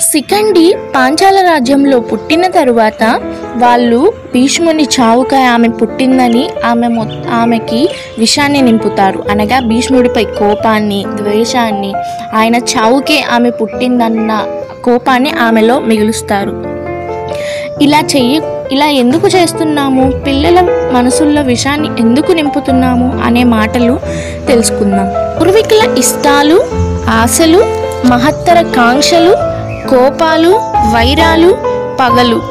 శిఖండి పాంచాల రాజ్యంలో పుట్టిన తరువాత వాళ్ళు భీష్ముని చావుకై ఆమె పుట్టిందని ఆమెకి విషాన్ని నింపుతారు. అనగా భీష్ముడిపై కోపాన్ని, ద్వేషాన్ని, ఆయన చావుకే ఆమె పుట్టిందన్న కోపాన్ని ఆమెలో మిగులుస్తారు. ఇలా ఎందుకు చేస్తున్నాము, పిల్లల మనసుల్లో విషాన్ని ఎందుకు నింపుతున్నాము అనే మాటలు తెలుసుకుందాం. పూర్వీకుల ఇష్టాలు, ఆశలు, మహత్తర కాంక్షలు, కోపాలు, వైరాలు, పగలు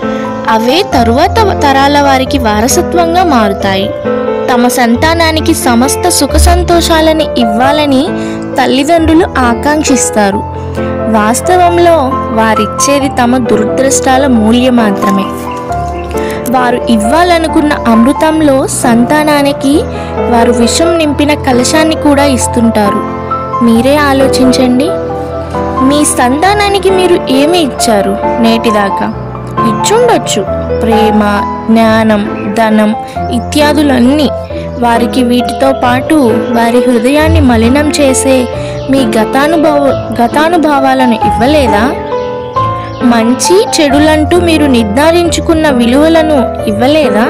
అవే తరువాత తరాల వారికి వారసత్వంగా మారుతాయి. తమ సంతానానికి సమస్త సుఖ సంతోషాలని ఇవ్వాలని తల్లిదండ్రులు ఆకాంక్షిస్తారు. వాస్తవంలో వారిచ్చేది తమ దురదృష్టాల మూల్యం మాత్రమే. వారు ఇవ్వాలనుకున్న అమృతంలో సంతానానికి వారు విషం నింపిన కలశాన్ని కూడా ఇస్తుంటారు. మీరే ఆలోచించండి. మీ సంతానానికి మీరు ఏమి ఇచ్చారు నేటిదాకా? ఇచ్చుండొచ్చు ప్రేమ, జ్ఞానం, ధనం ఇత్యాదులన్నీ. వారికి వీటితో పాటు వారి హృదయాన్ని మలినం చేసే మీ గతానుభవాలను ఇవ్వలేదా? మంచి చెడులంటూ మీరు నిర్ధారించుకున్న విలువలను ఇవ్వలేదా?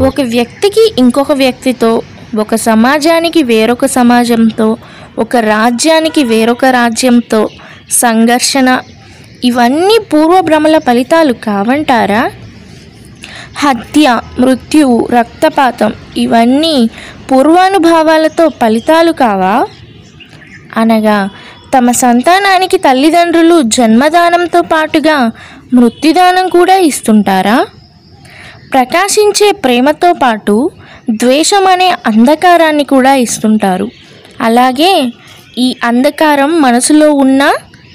ఒక వ్యక్తికి ఇంకొక వ్యక్తితో, ఒక సమాజానికి వేరొక సమాజంతో, ఒక రాజ్యానికి వేరొక రాజ్యంతో సంఘర్షణ ఇవన్నీ పూర్వభ్రమల ఫలితాలు కావంటారా? హత్య, మృత్యువు, రక్తపాతం ఇవన్నీ పూర్వానుభవాలతో ఫలితాలు కావా? అనగా తమ సంతానానికి తల్లిదండ్రులు జన్మదానంతో పాటుగా మృత్యుదానం కూడా ఇస్తుంటారా? ప్రకాశించే ప్రేమతో పాటు ద్వేషం అనే అంధకారాన్ని కూడా ఇస్తుంటారు. అలాగే ఈ అంధకారం మనసులో ఉన్న,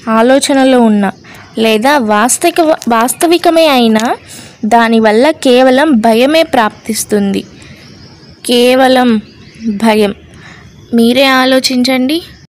ఆలోచనలో ఉన్న లేదా వాస్తవికమే అయినా దానివల్ల కేవలం భయమే ప్రాప్తిస్తుంది. కేవలం భయం. మీరే ఆలోచించండి.